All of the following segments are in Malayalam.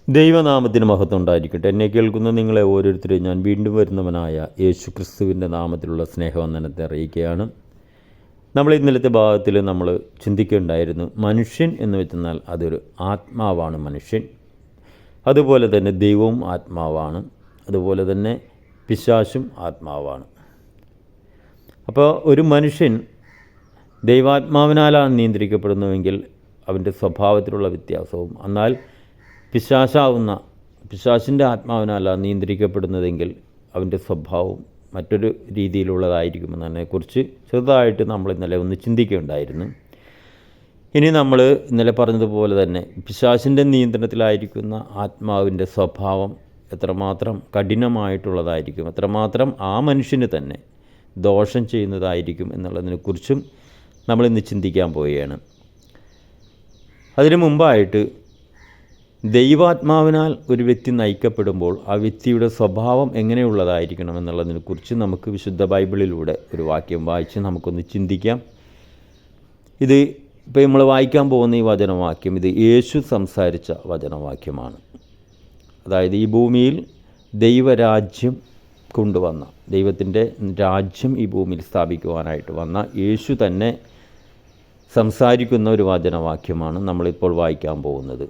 ദൈവനാമത്തിന് മഹത്വം ഉണ്ടായിരിക്കട്ടെ. എന്നെ കേൾക്കുന്ന നിങ്ങളെ ഓരോരുത്തരെയും ഞാൻ വീണ്ടും വരുന്നവനായ യേശു ക്രിസ്തുവിൻ്റെ നാമത്തിലുള്ള സ്നേഹവന്ദനത്തെ അറിയിക്കുകയാണ്. നമ്മൾ ഇന്നലത്തെ ഭാഗത്തിൽ നമ്മൾ ചിന്തിക്കുകയുണ്ടായിരുന്നു, മനുഷ്യൻ എന്ന് വെച്ചെന്നാൽ അതൊരു ആത്മാവാണ്. മനുഷ്യൻ അതുപോലെ തന്നെ ദൈവവും ആത്മാവാണ്, അതുപോലെ തന്നെ പിശാചും ആത്മാവാണ്. അപ്പോൾ ഒരു മനുഷ്യൻ ദൈവാത്മാവിനാലാണ് നിയന്ത്രിക്കപ്പെടുന്നതെങ്കിൽ അവൻ്റെ സ്വഭാവത്തിലുള്ള വ്യത്യാസവും, എന്നാൽ പിശാചിൻ്റെ ആത്മാവിനല്ല നിയന്ത്രിക്കപ്പെടുന്നതെങ്കിൽ അവൻ്റെ സ്വഭാവം മറ്റൊരു രീതിയിലുള്ളതായിരിക്കുമെന്നതിനെക്കുറിച്ച് ചെറുതായിട്ട് നമ്മൾ ഇന്നലെ ഒന്ന് ചിന്തിക്കുകയുണ്ടായിരുന്നു. ഇനി നമ്മൾ ഇന്നലെ പറഞ്ഞതുപോലെ തന്നെ പിശാചിൻ്റെ നിയന്ത്രണത്തിലായിരിക്കുന്ന ആത്മാവിൻ്റെ സ്വഭാവം എത്രമാത്രം കഠിനമായിട്ടുള്ളതായിരിക്കും, എത്രമാത്രം ആ മനുഷ്യന് തന്നെ ദോഷം ചെയ്യുന്നതായിരിക്കും എന്നുള്ളതിനെക്കുറിച്ചും നമ്മളിന്ന് ചിന്തിക്കാൻ പോവുകയാണ്. അതിനു മുമ്പായിട്ട് ദൈവാത്മാവിനാൽ ഒരു വ്യക്തി നയിക്കപ്പെടുമ്പോൾ ആ വ്യക്തിയുടെ സ്വഭാവം എങ്ങനെയുള്ളതായിരിക്കണം എന്നുള്ളതിനെക്കുറിച്ച് നമുക്ക് വിശുദ്ധ ബൈബിളിലൂടെ ഒരു വാക്യം വായിച്ച് നമുക്കൊന്ന് ചിന്തിക്കാം. ഇത് ഇപ്പോൾ നമ്മൾ വായിക്കാൻ പോകുന്ന ഈ വചനവാക്യം ഇത് യേശു സംസാരിച്ച വചനവാക്യമാണ്. അതായത് ഈ ഭൂമിയിൽ ദൈവരാജ്യം കൊണ്ടുവന്ന, ദൈവത്തിൻ്റെ രാജ്യം ഈ ഭൂമിയിൽ സ്ഥാപിക്കുവാനായിട്ട് വന്ന യേശു തന്നെ സംസാരിക്കുന്ന ഒരു വചനവാക്യമാണ് നമ്മളിപ്പോൾ വായിക്കാൻ പോകുന്നത്.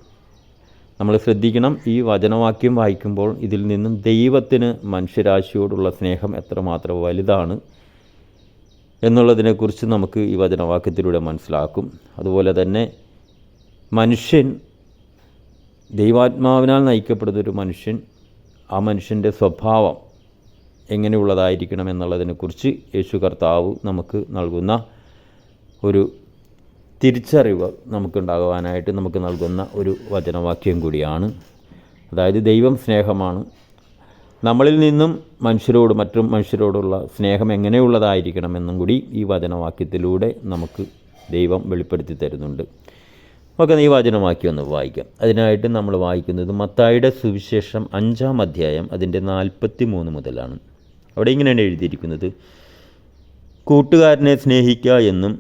നമ്മൾ ശ്രദ്ധിക്കണം, ഈ വചനവാക്യം വായിക്കുമ്പോൾ ഇതിൽ നിന്നും ദൈവത്തിന് മനുഷ്യരാശിയോടുള്ള സ്നേഹം എത്രമാത്രം വലുതാണ് എന്നുള്ളതിനെക്കുറിച്ച് നമുക്ക് ഈ വചനവാക്യത്തിലൂടെ മനസ്സിലാക്കും. അതുപോലെ തന്നെ മനുഷ്യൻ ദൈവാത്മാവിനാൽ നയിക്കപ്പെടുന്നൊരു മനുഷ്യൻ, ആ മനുഷ്യൻ്റെ സ്വഭാവം എങ്ങനെയുള്ളതായിരിക്കണം എന്നുള്ളതിനെക്കുറിച്ച് യേശു കർത്താവ് നമുക്ക് നൽകുന്ന ഒരു തിരിച്ചറിവ് നമുക്കുണ്ടാകുവാനായിട്ട് നമുക്ക് നൽകുന്ന ഒരു വചനവാക്യം കൂടിയാണ്. അതായത് ദൈവം സ്നേഹമാണ്, നമ്മളിൽ നിന്നും മറ്റു മനുഷ്യരോടുള്ള സ്നേഹം എങ്ങനെയുള്ളതായിരിക്കണമെന്നും കൂടി ഈ വചനവാക്യത്തിലൂടെ നമുക്ക് ദൈവം വെളിപ്പെടുത്തി തരുന്നുണ്ട്. നമുക്ക് ഈ വചനവാക്യം ഒന്ന് വായിക്കാം. അതിനായിട്ട് നമ്മൾ വായിക്കുന്നത് മത്തായിയുടെ സുവിശേഷം 5-ാം അധ്യായം അതിൻ്റെ 43 മുതലാണ്. അവിടെ ഇങ്ങനെയാണ് എഴുതിയിരിക്കുന്നത്: കൂട്ടുകാരനെ സ്നേഹിക്കുക എന്നും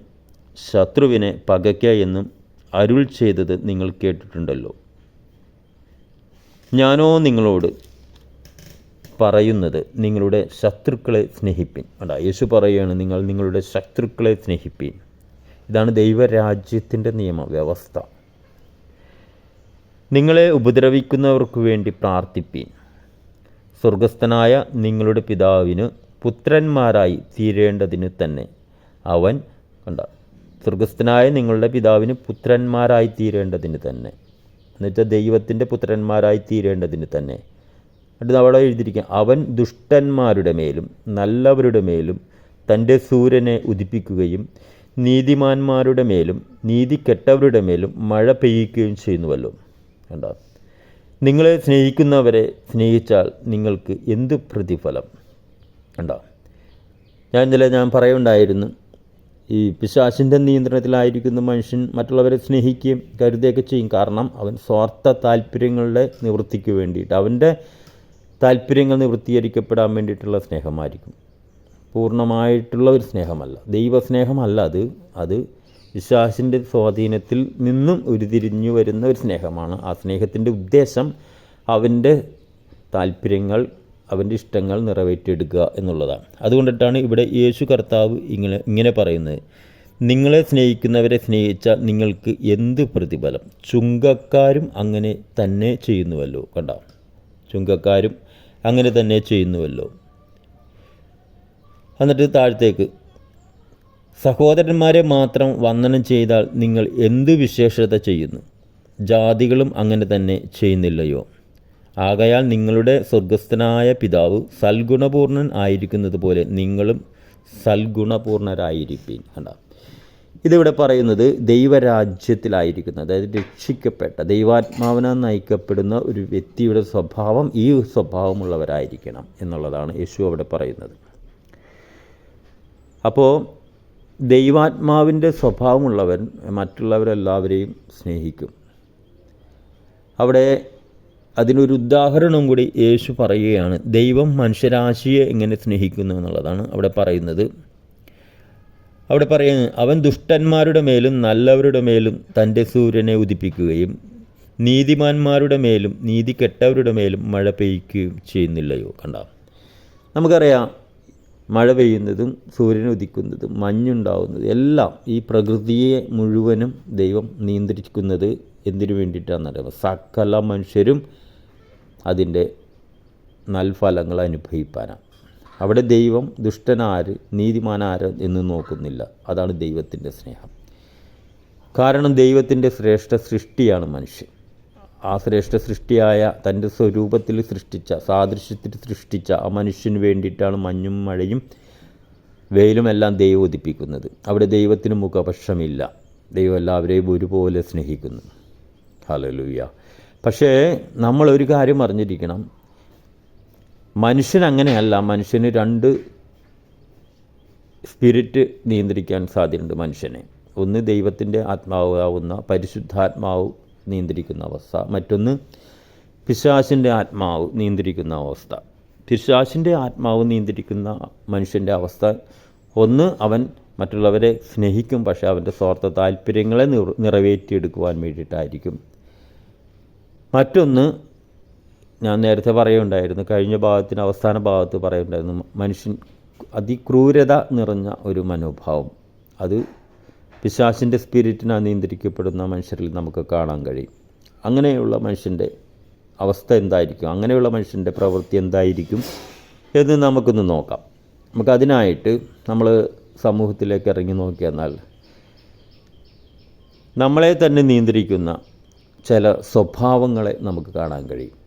ശത്രുവിനെ പകയ്ക്കുക എന്നും അരുൾ ചെയ്തത് നിങ്ങൾ കേട്ടിട്ടുണ്ടല്ലോ. ഞാനോ നിങ്ങളോട് പറയുന്നത് നിങ്ങളുടെ ശത്രുക്കളെ സ്നേഹിപ്പിൻ. യേശു പറയുകയാണ്, നിങ്ങൾ നിങ്ങളുടെ ശത്രുക്കളെ സ്നേഹിപ്പിൻ. ഇതാണ് ദൈവരാജ്യത്തിൻ്റെ നിയമവ്യവസ്ഥ. നിങ്ങളെ ഉപദ്രവിക്കുന്നവർക്ക് വേണ്ടി പ്രാർത്ഥിപ്പീൻ. സ്വർഗസ്ഥനായ നിങ്ങളുടെ പിതാവിന് പുത്രന്മാരായി തീരേണ്ടതിന് തന്നെ അവൻ സ്വർഗസ്ഥനായ നിങ്ങളുടെ പിതാവിന് പുത്രന്മാരായി തീരേണ്ടതിന് തന്നെ, എന്നുവെച്ചാൽ ദൈവത്തിൻ്റെ പുത്രന്മാരായി തീരേണ്ടതിന് തന്നെ. എന്നിട്ട് അവിടെ എഴുതിയിരിക്കുക, അവൻ ദുഷ്ടന്മാരുടെ മേലും നല്ലവരുടെ മേലും തൻ്റെ സൂര്യനെ ഉദിപ്പിക്കുകയും നീതിമാന്മാരുടെ മേലും നീതികെട്ടവരുടെ മേലും മഴ പെയ്യിക്കുകയും ചെയ്യുന്നുവല്ലോ. കണ്ടോ, നിങ്ങളെ സ്നേഹിക്കുന്നവരെ സ്നേഹിച്ചാൽ നിങ്ങൾക്ക് എന്ത് പ്രതിഫലം? കണ്ടോ, ഞാൻ പറയുണ്ടായിരുന്നു, ഈ പിശാചിൻ്റെ നിയന്ത്രണത്തിലായിരിക്കുന്ന മനുഷ്യൻ മറ്റുള്ളവരെ സ്നേഹിക്കുകയും കരുതുകയൊക്കെ ചെയ്യും. കാരണം അവൻ സ്വാർത്ഥ താല്പര്യങ്ങളുടെ നിവൃത്തിക്ക് വേണ്ടിയിട്ട്, അവൻ്റെ താല്പര്യങ്ങൾ നിവൃത്തീകരിക്കപ്പെടാൻ വേണ്ടിയിട്ടുള്ള സ്നേഹമായിരിക്കും. പൂർണ്ണമായിട്ടുള്ള ഒരു സ്നേഹമല്ല, ദൈവസ്നേഹമല്ല അത് പിശാചിൻ്റെ സ്വാധീനത്തിൽ നിന്നും ഉരുതിരിഞ്ഞു വരുന്ന ഒരു സ്നേഹമാണ്. ആ സ്നേഹത്തിൻ്റെ ഉദ്ദേശം അവൻ്റെ താല്പര്യങ്ങൾ, അവൻ്റെ ഇഷ്ടങ്ങൾ നിറവേറ്റിയെടുക്കുക എന്നുള്ളതാണ്. അതുകൊണ്ടിട്ടാണ് ഇവിടെ യേശു കർത്താവ് ഇങ്ങനെ പറയുന്നത്, നിങ്ങളെ സ്നേഹിക്കുന്നവരെ സ്നേഹിച്ചാൽ നിങ്ങൾക്ക് എന്ത് പ്രതിഫലം? ചുങ്കക്കാരും അങ്ങനെ തന്നെ ചെയ്യുന്നുവല്ലോ. കണ്ടോ, ചുങ്കക്കാരും അങ്ങനെ തന്നെ ചെയ്യുന്നുവല്ലോ. എന്നിട്ട് താഴത്തേക്ക്, സഹോദരന്മാരെ മാത്രം വന്ദനം ചെയ്താൽ നിങ്ങൾ എന്ത് വിശേഷത ചെയ്യുന്നു? ജാതികളും അങ്ങനെ തന്നെ ചെയ്യുന്നില്ലയോ? ആകയാൽ നിങ്ങളുടെ സ്വർഗസ്ഥനായ പിതാവ് സൽഗുണപൂർണൻ ആയിരിക്കുന്നത് പോലെ നിങ്ങളും സൽഗുണപൂർണരായിരിപ്പീൻ. കണ്ടോ, ഇതിവിടെ പറയുന്നത് ദൈവരാജ്യത്തിലായിരിക്കുന്ന, അതായത് രക്ഷിക്കപ്പെട്ട ദൈവാത്മാവിനാൽ നയിക്കപ്പെടുന്ന ഒരു വ്യക്തിയുടെ സ്വഭാവം ഈ സ്വഭാവമുള്ളവരായിരിക്കണം എന്നുള്ളതാണ് യേശു അവിടെ പറയുന്നത്. അപ്പോൾ ദൈവാത്മാവിൻ്റെ സ്വഭാവമുള്ളവൻ മറ്റുള്ളവരെല്ലാവരെയും സ്നേഹിക്കും. അവിടെ അതിനൊരു ഉദാഹരണം കൂടി യേശു പറയുകയാണ്. ദൈവം മനുഷ്യരാശിയെ എങ്ങനെ സ്നേഹിക്കുന്നു എന്നുള്ളതാണ് അവിടെ പറയുന്നത്. അവിടെ പറയുന്നത്, അവൻ ദുഷ്ടന്മാരുടെ മേലും നല്ലവരുടെ മേലും തൻ്റെ സൂര്യനെ ഉദിപ്പിക്കുകയും നീതിമാന്മാരുടെ മേലും നീതി കെട്ടവരുടെ മേലും മഴ പെയ്യുകയും ചെയ്യുന്നില്ലയോ? കണ്ട, നമുക്കറിയാം മഴ പെയ്യുന്നതും സൂര്യൻ ഉദിക്കുന്നതും മഞ്ഞുണ്ടാവുന്നതും എല്ലാം ഈ പ്രകൃതിയെ മുഴുവനും ദൈവം നിയന്ത്രിക്കുന്നത് എന്തിനു വേണ്ടിയിട്ടാണെന്നറിയാം? സകല മനുഷ്യരും അതിൻ്റെ നൽഫലങ്ങൾ അനുഭവിപ്പാനാണ്. അവിടെ ദൈവം ദുഷ്ടനാര് നീതിമാനാര് എന്ന് നോക്കുന്നില്ല. അതാണ് ദൈവത്തിൻ്റെ സ്നേഹം. കാരണം ദൈവത്തിൻ്റെ ശ്രേഷ്ഠ സൃഷ്ടിയാണ് മനുഷ്യൻ. ആ ശ്രേഷ്ഠ സൃഷ്ടിയായ തൻ്റെ സ്വരൂപത്തിൽ സൃഷ്ടിച്ച, സാദൃശ്യത്തിൽ സൃഷ്ടിച്ച ആ മനുഷ്യന് വേണ്ടിയിട്ടാണ് മഞ്ഞും മഴയും വെയിലുമെല്ലാം ദൈവം ഉദിപ്പിക്കുന്നത്. അവിടെ ദൈവത്തിന് മുഖപക്ഷമില്ല. ദൈവം എല്ലാവരെയും ഒരുപോലെ സ്നേഹിക്കുന്നു. ഹല്ലേലൂയ. പക്ഷേ നമ്മളൊരു കാര്യം അറിഞ്ഞിരിക്കണം, മനുഷ്യൻ അങ്ങനെയല്ല. മനുഷ്യന് രണ്ട് സ്പിരിറ്റ് നിയന്ത്രിക്കാൻ സാധ്യതയുണ്ട് മനുഷ്യനെ. ഒന്ന് ദൈവത്തിൻ്റെ ആത്മാവാവുന്ന പരിശുദ്ധാത്മാവ് നിയന്ത്രിക്കുന്ന അവസ്ഥ, മറ്റൊന്ന് പിശാചിൻ്റെ ആത്മാവ് നിയന്ത്രിക്കുന്ന അവസ്ഥ. പിശാചിൻ്റെ ആത്മാവ് നിയന്ത്രിക്കുന്ന മനുഷ്യൻ്റെ അവസ്ഥ, ഒന്ന് അവൻ മറ്റുള്ളവരെ സ്നേഹിക്കും, പക്ഷേ അവൻ്റെ സ്വാർത്ഥ താല്പര്യങ്ങളെ നിറവേറ്റിയെടുക്കുവാൻ വേണ്ടിയിട്ടായിരിക്കും. മറ്റൊന്ന് ഞാൻ നേരത്തെ പറയുണ്ടായിരുന്നു, കഴിഞ്ഞ ഭാഗത്തിന് അവസാന ഭാഗത്ത് പറയുണ്ടായിരുന്നു, മനുഷ്യൻ അതിക്രൂരത നിറഞ്ഞ ഒരു മനോഭാവം. അത് പിശാചിൻ്റെ സ്പിരിറ്റിനാൽ നിയന്ത്രിക്കപ്പെടുന്ന മനുഷ്യരിൽ നമുക്ക് കാണാൻ കഴിയും. അങ്ങനെയുള്ള മനുഷ്യൻ്റെ അവസ്ഥ എന്തായിരിക്കും, അങ്ങനെയുള്ള മനുഷ്യൻ്റെ പ്രവൃത്തി എന്തായിരിക്കും എന്ന് നമുക്കൊന്ന് നോക്കാം. നമുക്കതിനായിട്ട് നമ്മൾ സമൂഹത്തിലേക്ക് ഇറങ്ങി നോക്കിയെന്നാൽ നമ്മളെ തന്നെ നിയന്ത്രിക്കുന്ന ചില സ്വഭാവങ്ങളെ നമുക്ക് കാണാൻ കഴിയും.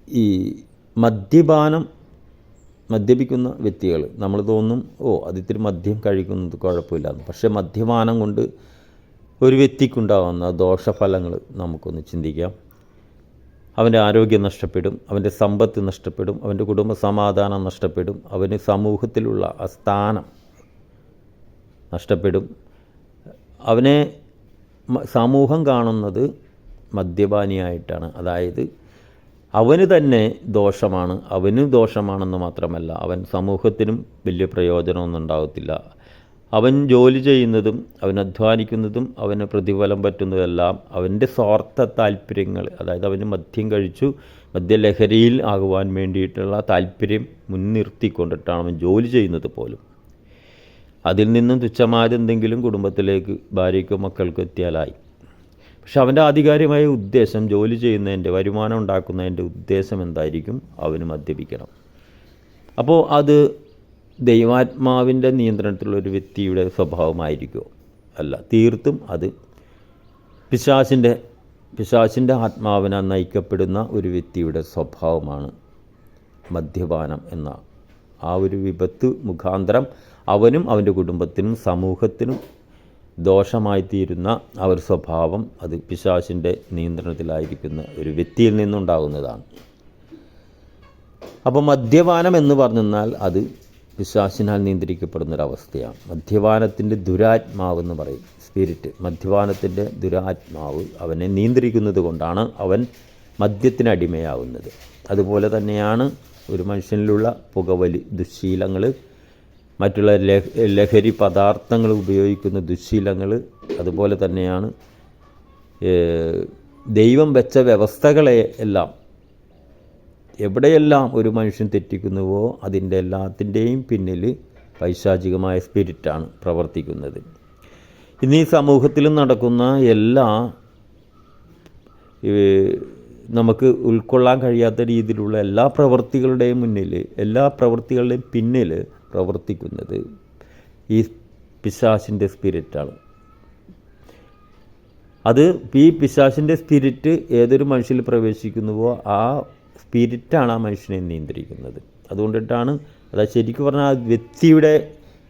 ഈ മദ്യപിക്കുന്ന വ്യക്തികൾ, നമ്മൾ തോന്നും അതിത്തിരി മദ്യം കഴിക്കുന്നത് കുഴപ്പമില്ലാന്ന്. പക്ഷേ മദ്യപാനം കൊണ്ട് ഒരു വ്യക്തിക്കുണ്ടാകുന്ന ദോഷഫലങ്ങൾ നമുക്കൊന്ന് ചിന്തിക്കാം. അവൻ്റെ ആരോഗ്യം നഷ്ടപ്പെടും, അവൻ്റെ സമ്പത്ത് നഷ്ടപ്പെടും, അവൻ്റെ കുടുംബ സമാധാനം നഷ്ടപ്പെടും, അവന് സമൂഹത്തിലുള്ള ആ സ്ഥാനം നഷ്ടപ്പെടും. അവനെ സമൂഹം കാണുന്നത് മദ്യപാനിയായിട്ടാണ്. അതായത് അവന് തന്നെ ദോഷമാണ്, അവന് ദോഷമാണെന്ന് മാത്രമല്ല, അവൻ സമൂഹത്തിനും വലിയ പ്രയോജനമൊന്നും ഉണ്ടാകത്തില്ല. അവൻ ജോലി ചെയ്യുന്നതും അവൻ അധ്വാനിക്കുന്നതും അവന് പ്രതിഫലം പറ്റുന്നതെല്ലാം അവൻ്റെ സ്വാർത്ഥ താല്പര്യങ്ങൾ, അതായത് അവന് മദ്യം കഴിച്ചു മദ്യലഹരിയിൽ ആകുവാൻ വേണ്ടിയിട്ടുള്ള താല്പര്യം മുൻനിർത്തിക്കൊണ്ടിട്ടാണ് അവൻ ജോലി ചെയ്യുന്നത് പോലും. അതിൽ നിന്നും തുച്ഛമായതെന്തെങ്കിലും കുടുംബത്തിലേക്ക് ഭാര്യയ്ക്കോ മക്കൾക്കോ എത്തിയാലായി. പക്ഷെ അവൻ്റെ ആധികാരികമായ ഉദ്ദേശം, ജോലി ചെയ്യുന്നതിൻ്റെ വരുമാനം ഉണ്ടാക്കുന്നതിൻ്റെ ഉദ്ദേശം എന്തായിരിക്കും? അവന് മദ്യപിക്കണം. അപ്പോൾ അത് ദൈവാത്മാവിൻ്റെ നിയന്ത്രണത്തിലുള്ള ഒരു വ്യക്തിയുടെ സ്വഭാവമായിരിക്കുമോ? അല്ല, തീർത്തും അത് പിശാചിൻ്റെ ആത്മാവിനാൽ നയിക്കപ്പെടുന്ന ഒരു വ്യക്തിയുടെ സ്വഭാവമാണ് മദ്യപാനം എന്ന ആ ഒരു വിപത്ത് മുഖാന്തരം അവനും അവൻ്റെ കുടുംബത്തിനും സമൂഹത്തിനും ദോഷമായിത്തീരുന്ന ആ ഒരു സ്വഭാവം അത് പിശാചിൻ്റെ നിയന്ത്രണത്തിലായിരിക്കുന്ന ഒരു വ്യക്തിയിൽ നിന്നുണ്ടാകുന്നതാണ്. അപ്പോൾ മദ്യപാനം എന്ന് പറഞ്ഞാൽ അത് പിശാചിനാൽ നിയന്ത്രിക്കപ്പെടുന്നൊരവസ്ഥയാണ്. മദ്യപാനത്തിൻ്റെ ദുരാത്മാവെന്ന് പറയും, സ്പിരിറ്റ്. മദ്യപാനത്തിൻ്റെ ദുരാത്മാവ് അവനെ നിയന്ത്രിക്കുന്നത് കൊണ്ടാണ് അവൻ മദ്യത്തിനടിമയാവുന്നത്. അതുപോലെ തന്നെയാണ് ഒരു മനുഷ്യനിലുള്ള പുകവലി, ദുശ്ശീലങ്ങൾ, മറ്റുള്ള ലഹരി പദാർത്ഥങ്ങൾ ഉപയോഗിക്കുന്ന ദുശ്ശീലങ്ങൾ, അതുപോലെ തന്നെയാണ് ദൈവം വെച്ച വ്യവസ്ഥകളെ എല്ലാം, എവിടെയെല്ലാം ഒരു മനുഷ്യൻ തെറ്റിക്കുന്നുവോ അതിൻ്റെ എല്ലാത്തിൻ്റെയും പിന്നിൽ പൈശാചികമായ സ്പിരിറ്റാണ് പ്രവർത്തിക്കുന്നത്. ഇന്ന് ഈ സമൂഹത്തിലും നടക്കുന്ന എല്ലാ നമുക്ക് ഉൾക്കൊള്ളാൻ കഴിയാത്ത രീതിയിലുള്ള എല്ലാ പ്രവൃത്തികളുടെയും മുന്നിൽ, എല്ലാ പ്രവൃത്തികളുടെയും പിന്നിൽ പ്രവർത്തിക്കുന്നത് ഈ പിശാചിൻ്റെ സ്പിരിറ്റാണ്. അത് ഈ പിശാചിൻ്റെ സ്പിരിറ്റ് ഏതൊരു മനുഷ്യനിൽ പ്രവേശിക്കുന്നുവോ ആ സ്പിരിറ്റാണ് ആ മനുഷ്യനെ നിയന്ത്രിക്കുന്നത്. അതുകൊണ്ടിട്ടാണ് അത് ശരിക്കും പറഞ്ഞാൽ ആ വ്യക്തിയുടെ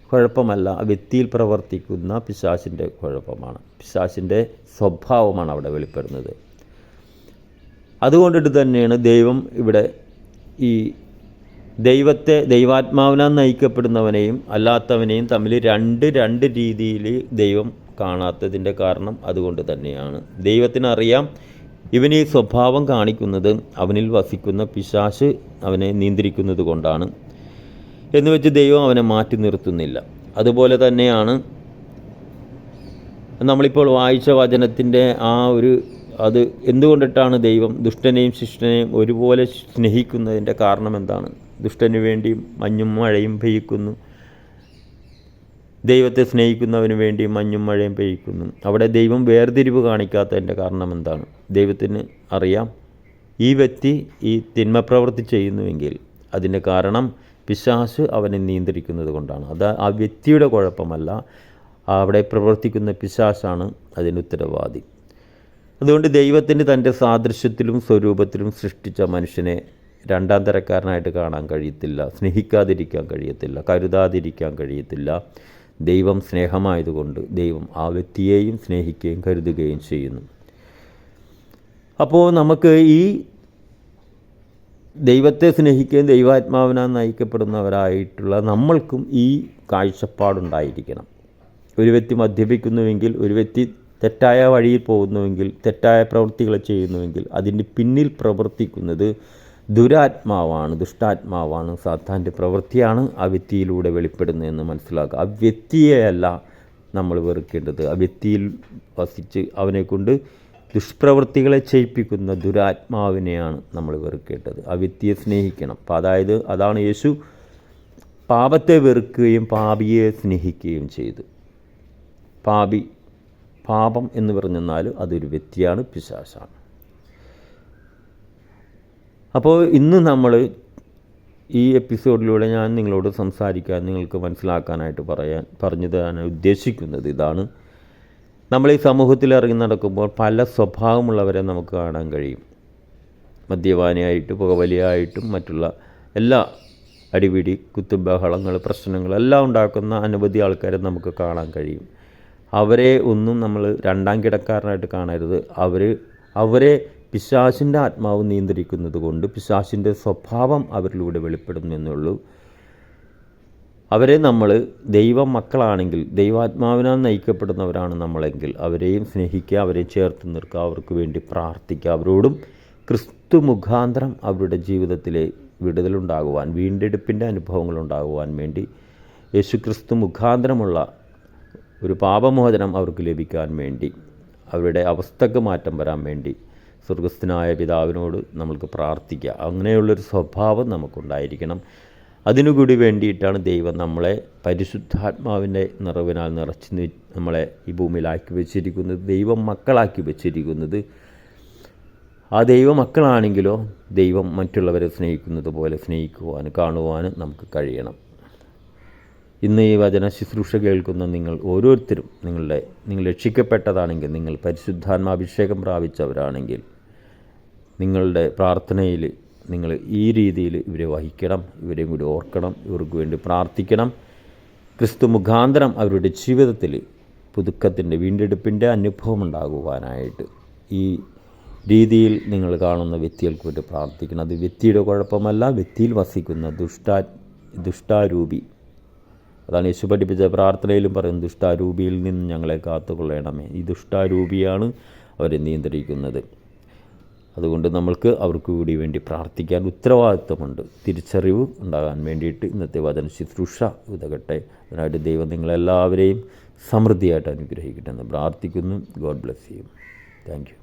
കുഴപ്പമല്ല, ആ വ്യക്തിയിൽ പ്രവർത്തിക്കുന്ന പിശാചിൻ്റെ കുഴപ്പമാണ്, പിശാചിൻ്റെ സ്വഭാവമാണ് അവിടെ വെളിപ്പെടുന്നത്. അതുകൊണ്ടിട്ട് തന്നെയാണ് ദൈവം ഇവിടെ ഈ ദൈവാത്മാവിനാൽ നയിക്കപ്പെടുന്നവനെയും അല്ലാത്തവനെയും തമ്മിൽ രണ്ട് രീതിയിൽ ദൈവം കാണാത്തതിൻ്റെ കാരണം അതുകൊണ്ട് തന്നെയാണ്. ദൈവത്തിനറിയാം ഇവൻ ഈ സ്വഭാവം കാണിക്കുന്നത് അവനിൽ വസിക്കുന്ന പിശാച് അവനെ നിയന്ത്രിക്കുന്നത് കൊണ്ടാണ് എന്ന് വെച്ച് ദൈവം അവനെ മാറ്റി നിർത്തുന്നില്ല. അതുപോലെ തന്നെയാണ് നമ്മളിപ്പോൾ വായിച്ച വചനത്തിൻ്റെ ആ ഒരു അത് എന്തുകൊണ്ടിട്ടാണ് ദൈവം ദുഷ്ടനെയും ശിഷ്ടനെയും ഒരുപോലെ സ്നേഹിക്കുന്നതിൻ്റെ കാരണം എന്താണ്? ദുഷ്ടന് വേണ്ടി മഞ്ഞും മഴയും പെയ്യിക്കുന്നു, ദൈവത്തെ സ്നേഹിക്കുന്നവന് വേണ്ടി മഞ്ഞും മഴയും പെയ്യിക്കുന്നു. അവിടെ ദൈവം വേർതിരിവ് കാണിക്കാത്തതിൻ്റെ കാരണം എന്താണ്? ദൈവത്തിന് അറിയാം ഈ വ്യക്തി ഈ തിന്മ പ്രവൃത്തി ചെയ്യുന്നുവെങ്കിൽ അതിൻ്റെ കാരണം പിശാച് അവനെ നിയന്ത്രിക്കുന്നത് കൊണ്ടാണ്. അത് ആ വ്യക്തിയുടെ കുഴപ്പമല്ല, അവിടെ പ്രവർത്തിക്കുന്ന പിശാചാണ് അതിന് ഉത്തരവാദി. അതുകൊണ്ട് ദൈവത്തിന് തൻ്റെ സാദൃശ്യത്തിലും സ്വരൂപത്തിലും സൃഷ്ടിച്ച മനുഷ്യനെ രണ്ടാം തരക്കാരനായിട്ട് കാണാൻ കഴിയത്തില്ല, സ്നേഹിക്കാതിരിക്കാൻ കഴിയത്തില്ല, കരുതാതിരിക്കാൻ കഴിയത്തില്ല. ദൈവം സ്നേഹമായതുകൊണ്ട് ദൈവം ആ വ്യക്തിയെയും സ്നേഹിക്കുകയും കരുതുകയും ചെയ്യുന്നു. അപ്പോൾ നമുക്ക് ഈ ദൈവത്തെ സ്നേഹിക്കുകയും ദൈവാത്മാവിനാൽ നയിക്കപ്പെടുന്നവരായിട്ടുള്ള നമ്മൾക്കും ഈ കാഴ്ചപ്പാടുണ്ടായിരിക്കണം. ഒരു വ്യക്തി മദ്യപിക്കുന്നുവെങ്കിൽ, ഒരു വ്യക്തി തെറ്റായ വഴിയിൽ പോകുന്നുവെങ്കിൽ, തെറ്റായ പ്രവൃത്തികൾ ചെയ്യുന്നുവെങ്കിൽ അതിൻ്റെ പിന്നിൽ പ്രവർത്തിക്കുന്നത് ദുരാത്മാവാണ്, ദുഷ്ടാത്മാവാണ്, സാത്താൻ്റെ പ്രവൃത്തിയാണ് ആ വ്യക്തിയിലൂടെ വെളിപ്പെടുന്നതെന്ന് മനസ്സിലാക്കുക. ആ വ്യക്തിയെയല്ല നമ്മൾ വെറുക്കേണ്ടത്, ആ വ്യക്തിയിൽ വസിച്ച് അവനെക്കൊണ്ട് ദുഷ്പ്രവൃത്തികളെ ചെയ്യിപ്പിക്കുന്ന ദുരാത്മാവിനെയാണ് നമ്മൾ വെറുക്കേണ്ടത്. ആ വ്യക്തിയെ സ്നേഹിക്കണം. അപ്പോൾ അതാണ് യേശു പാപത്തെ വെറുക്കുകയും പാപിയെ സ്നേഹിക്കുകയും ചെയ്തു. പാപം എന്ന് പറഞ്ഞാൽ അതൊരു വ്യക്തിയാണ്, പിശാചാണ്. അപ്പോൾ ഇന്ന് നമ്മൾ ഈ എപ്പിസോഡിലൂടെ ഞാൻ നിങ്ങളോട് സംസാരിക്കാൻ, നിങ്ങൾക്ക് മനസ്സിലാക്കാനായിട്ട് പറഞ്ഞു തരാൻ ഉദ്ദേശിക്കുന്നത് ഇതാണ്. നമ്മൾ ഈ സമൂഹത്തിൽ ഇറങ്ങി നടക്കുമ്പോൾ പല സ്വഭാവമുള്ളവരെ നമുക്ക് കാണാൻ കഴിയും. മദ്യപാനിയായിട്ടും പുകവലിയായിട്ടും മറ്റുള്ള എല്ലാ അടിപിടി, കുത്തുബഹളങ്ങൾ, പ്രശ്നങ്ങളെല്ലാം ഉണ്ടാക്കുന്ന അനവധി ആൾക്കാരെ നമുക്ക് കാണാൻ കഴിയും. അവരെ ഒന്നും നമ്മൾ രണ്ടാം കിടക്കാരനായിട്ട് കാണരുത്. അവരെ പിശാചിൻ്റെ ആത്മാവ് നിയന്ത്രിക്കുന്നത് കൊണ്ട് പിശാചിൻ്റെ സ്വഭാവം അവരിലൂടെ വെളിപ്പെടുമെന്നുള്ളൂ. അവരെ നമ്മൾ ദൈവം മക്കളാണെങ്കിൽ, ദൈവാത്മാവിനാൽ നയിക്കപ്പെടുന്നവരാണ് നമ്മളെങ്കിൽ അവരെയും സ്നേഹിക്കുക, അവരെ ചേർത്ത് നിർത്തുക, അവർക്ക് വേണ്ടി പ്രാർത്ഥിക്കുക. അവരോടും ക്രിസ്തു മുഖാന്തരം അവരുടെ ജീവിതത്തിലെ വിടുതലുണ്ടാകുവാൻ, വീണ്ടെടുപ്പിൻ്റെ അനുഭവങ്ങളുണ്ടാകുവാൻ വേണ്ടി യേശുക്രിസ്തു മുഖാന്തരമുള്ള ഒരു പാപമോചനം അവർക്ക് ലഭിക്കാൻ വേണ്ടി, അവരുടെ അവസ്ഥക്ക് മാറ്റം വരാൻ വേണ്ടി സ്വർഗസ്ഥനായ പിതാവിനോട് നമ്മൾക്ക് പ്രാർത്ഥിക്കുക. അങ്ങനെയുള്ളൊരു സ്വഭാവം നമുക്കുണ്ടായിരിക്കണം. അതിനുകൂടി വേണ്ടിയിട്ടാണ് ദൈവം നമ്മളെ പരിശുദ്ധാത്മാവിൻ്റെ നിറവിനാൽ നിറച്ച് നമ്മളെ ഈ ഭൂമിയിലാക്കി വെച്ചിരിക്കുന്നത്, ദൈവം മക്കളാക്കി വെച്ചിരിക്കുന്നത്. ആ ദൈവ മക്കളാണെങ്കിലോ ദൈവം മറ്റുള്ളവരെ സ്നേഹിക്കുന്നത് പോലെ സ്നേഹിക്കുവാനും കാണുവാനും നമുക്ക് കഴിയണം. ഇന്ന് ഈ വചന ശുശ്രൂഷ കേൾക്കുന്ന നിങ്ങൾ ഓരോരുത്തരും നിങ്ങൾ രക്ഷിക്കപ്പെട്ടതാണെങ്കിൽ, നിങ്ങൾ പരിശുദ്ധാത്മാഭിഷേകം പ്രാപിച്ചവരാണെങ്കിൽ, നിങ്ങളുടെ പ്രാർത്ഥനയിൽ നിങ്ങൾ ഈ രീതിയിൽ ഇവരെ വഹിക്കണം, ഇവരെയും കൂടി ഓർക്കണം, ഇവർക്ക് വേണ്ടി പ്രാർത്ഥിക്കണം. ക്രിസ്തു മുഖാന്തരം അവരുടെ ജീവിതത്തിൽ പുതുക്കത്തിൻ്റെ, വീണ്ടെടുപ്പിൻ്റെ അനുഭവം ഉണ്ടാകുവാനായിട്ട് ഈ രീതിയിൽ നിങ്ങൾ കാണുന്ന വ്യക്തികൾക്ക് വേണ്ടി പ്രാർത്ഥിക്കണം. അത് വ്യക്തിയുടെ കുഴപ്പമല്ല, വ്യക്തിയിൽ വസിക്കുന്ന ദുഷ്ടാരൂപി. അതാണ് യേശു പഠിപ്പിച്ച പ്രാർത്ഥനയിലും പറയുന്നത്, ദുഷ്ടാരൂപിയിൽ നിന്ന് ഞങ്ങളെ കാത്തുകൊള്ളണമേ. ഈ ദുഷ്ടാരൂപിയാണ് അവരെ നിയന്ത്രിക്കുന്നത്. അതുകൊണ്ട് നമ്മൾക്ക് അവർക്ക് കൂടി വേണ്ടി പ്രാർത്ഥിക്കാൻ ഉത്തരവാദിത്വമുണ്ട്. തിരിച്ചറിവ് ഉണ്ടാകാൻ വേണ്ടിയിട്ട് ഇന്നത്തെ വചന ശുശ്രൂഷ ഉതകട്ടെ. അതിനായിട്ട് ദൈവം നിങ്ങളെല്ലാവരെയും സമൃദ്ധിയായിട്ട് അനുഗ്രഹിക്കട്ടെ എന്ന് പ്രാർത്ഥിക്കുന്നു. God bless you. Thank you.